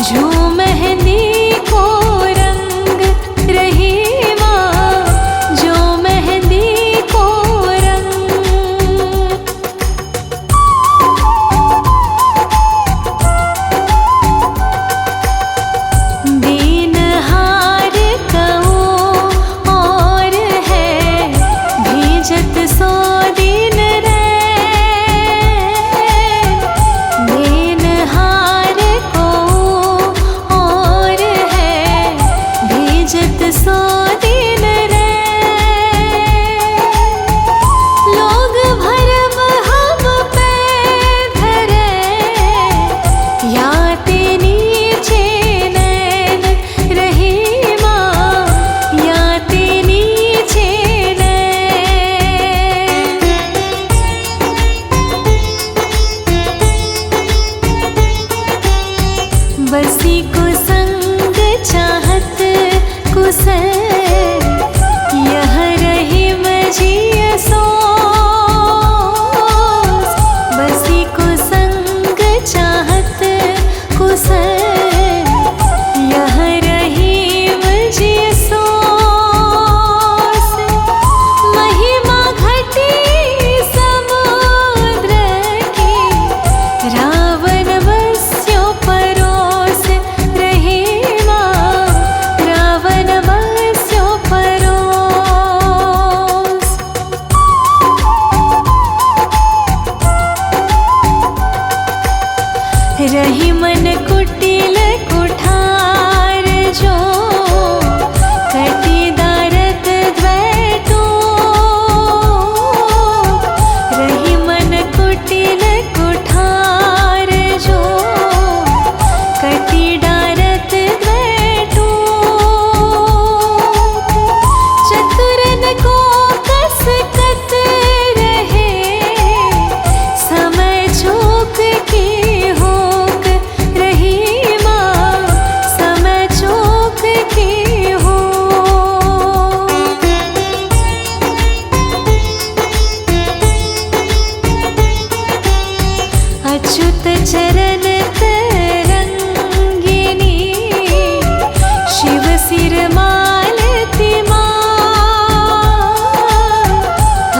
जो मेहंदी को रंग रही माँ, जो मेहंदी को रंग। दीनहार कहो और है भीजत सो दिन रैन। दीनहार को और है भीजत सो दिन रैन। लोग भरम हम पे धरे, याते नीचे नैन रही माँ, याते नीचे नैन। बसी को संग चाहत कुशल, यह रही मजीय सोस। बसी को संग चाहत कुशल, यह रही मजीय सोस। महिमा घटी समुद्र की, रावण बस्यो परोस रही माँ, रावण बस्यो परोस। रही मन कुटिल कुठार जो, कटी दारत द्वैतो। रही मन कुटिल कुठार जो, कटी डारत द्वैतो। चतुरन को कस कत रहे, समय चूक की होक रही माँ, समय चूक की हो। अच्युत चरण तरंगिनी, शिव सिर मालती माँ।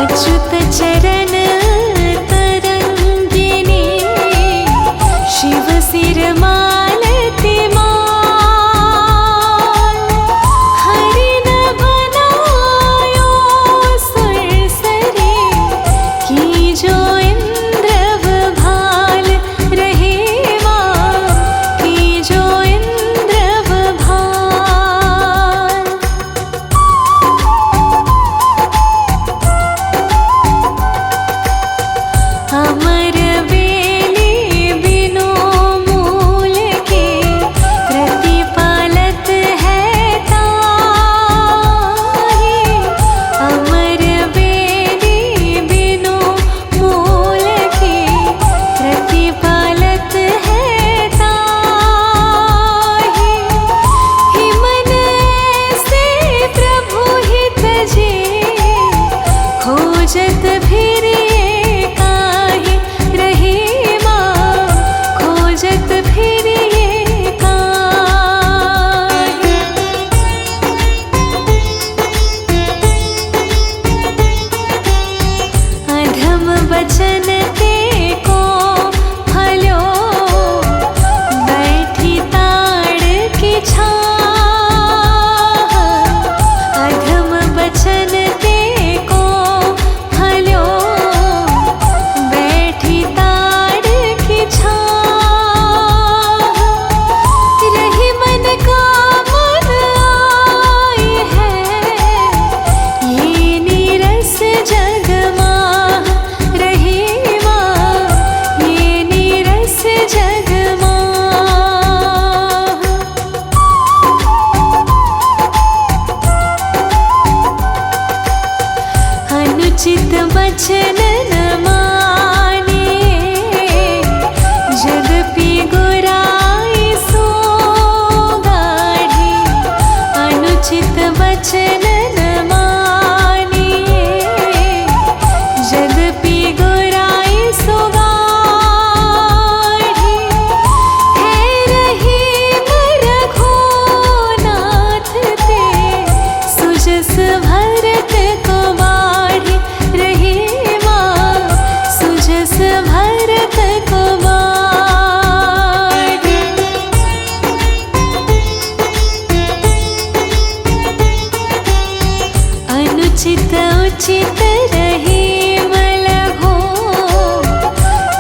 अच्युत चरण तरंगिनी, शिव सिर मालती माँ। हरि न बनायो सुरसरी, की जो इंद्र भाल रही माँ, की जो इंद्र भाल। अमर बेली बिनु मूल के, प्रतिपालत है ताहि। अमर बेली बिनु मूल के, प्रतिपालत है ताहि। हिमन से प्रभु हित जे, खोजत फिरिए काहि रही माँ, खोजत फिरिए काहि। अधम बचन ते को फल्यो, बैठी ताड़ की छाह। अधम बचन ते को फल्यो, बैठी ताड़ की छाह। रही मन का मन आई है, ये नीरस जग माह रही माँ, ये नीरस जग माह। अनुचित वचन न मानिए, यद्यपि गुराई सो गाढ़ी। अनुचित वचन न मानिए, यद्यपि गुराई सो गाढ़ी। है रही उचित रहीम लघो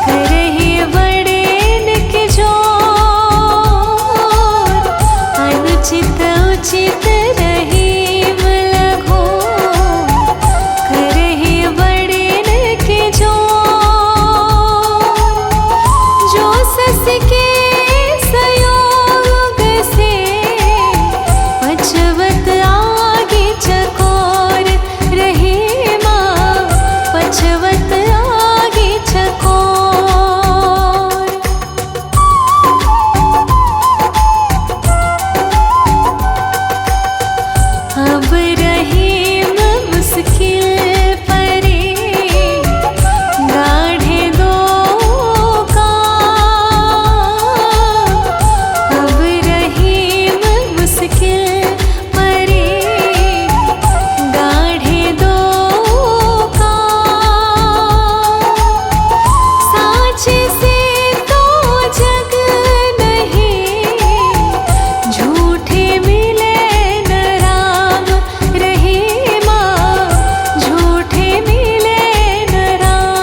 करहि बड़ेन के जोर। अनुचित उचित रहीम लघो करहि बड़ेन के जोर। जो सस के संयोग से पचवत आगे चकोर रही माँ, पचवत आगे चकोर। अब रहीम मुश्किल परे गाढ़े दो काम। अब रहीम मुश्किल परे गाढ़े दो काम। साँचे से तो जग नहीं, झूठे मिले न राम रही माँ, झूठे मिले न राम।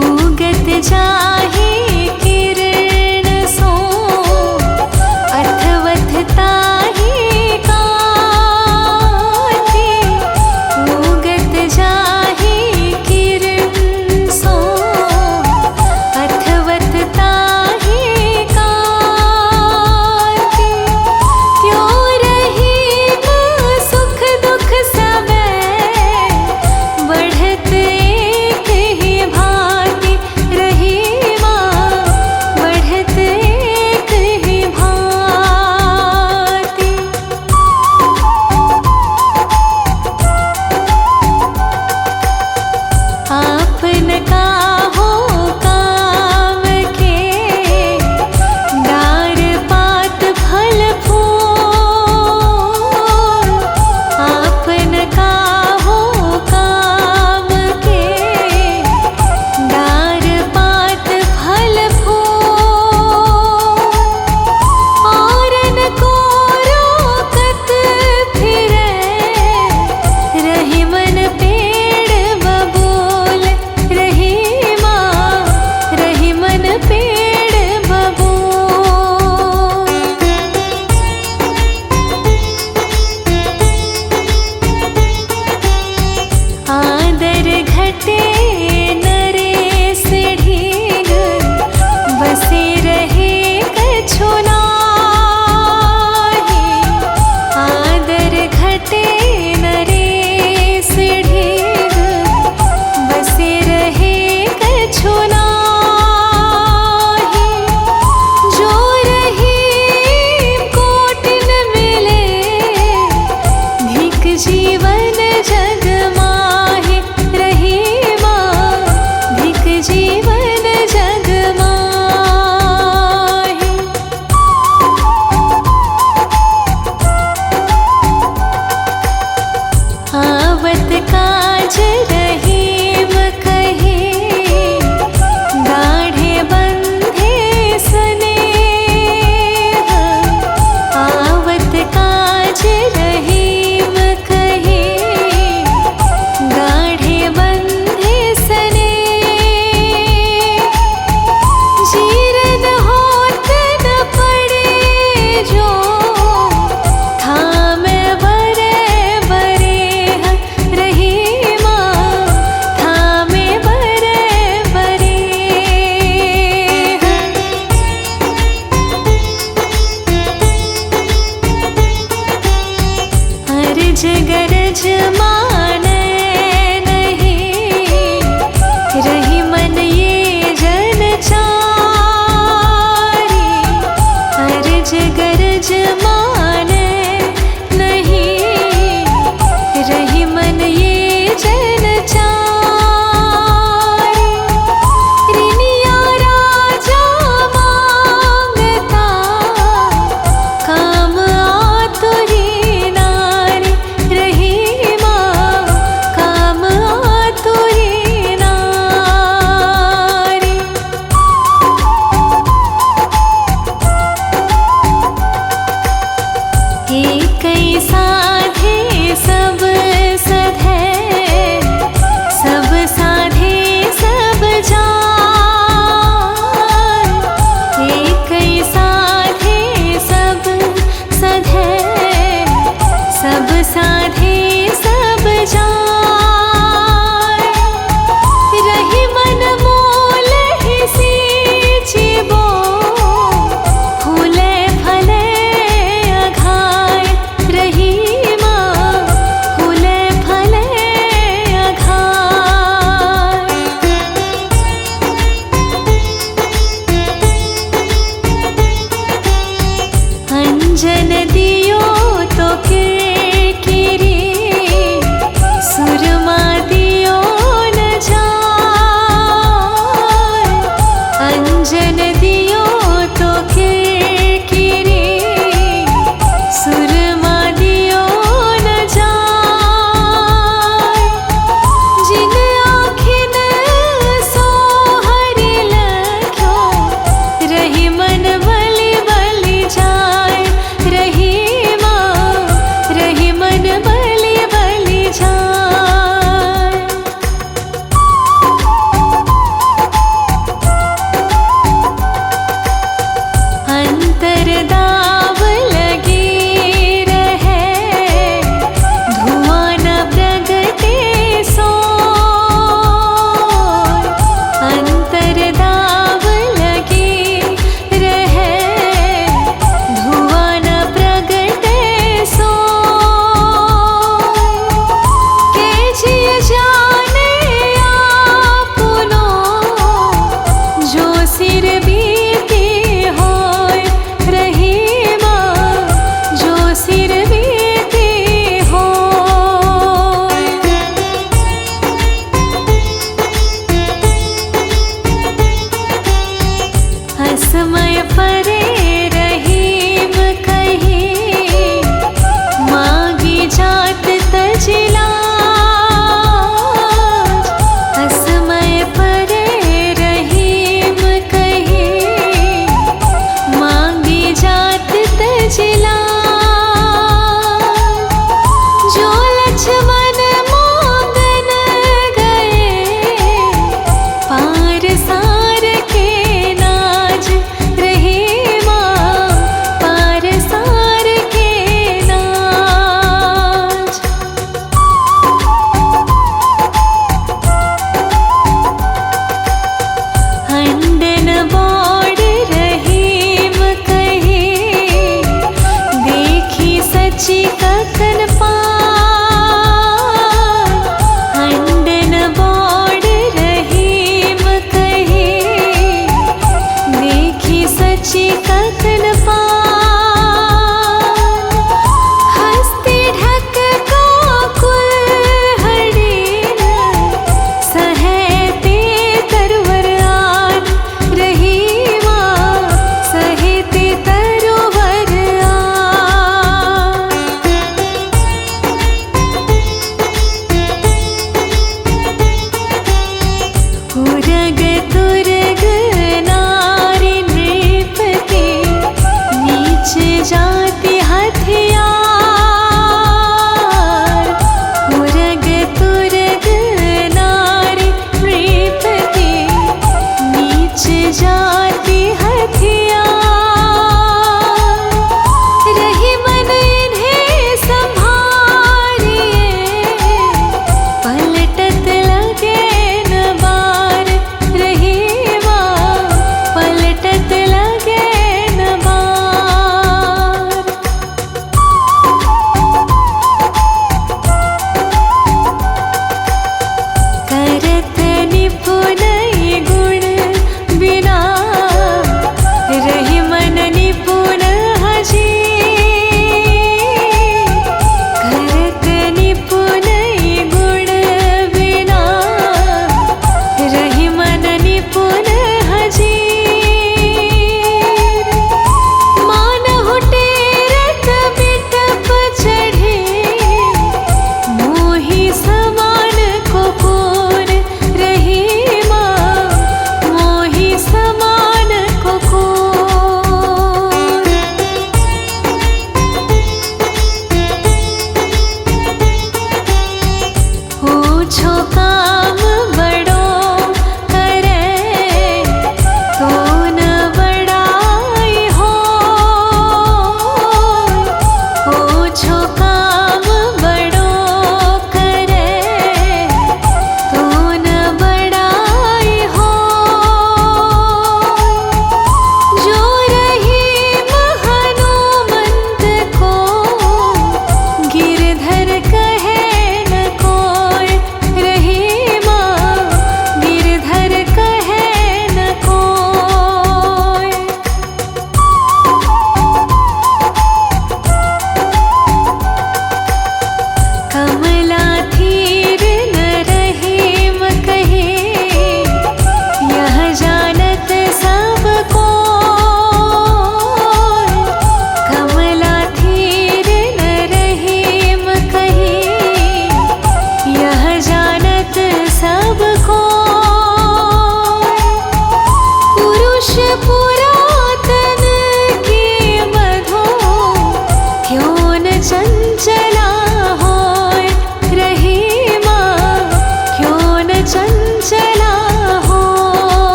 उगत जाहि किरण सो अथवथ ताहि काथी। उगत जाहि किरण सो अथवथ ताहि काथी। त्यों रहीम सुख दुख समय बढ़त एक ही भांति रही माँ, बढ़त एक ही भांति। आपन काहो काम के डार पात फल फूल। आपन काहो काम के डार पात फल फूल। औरन को रोकत फिरे रही मन पेड़ बबूल रही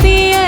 पिया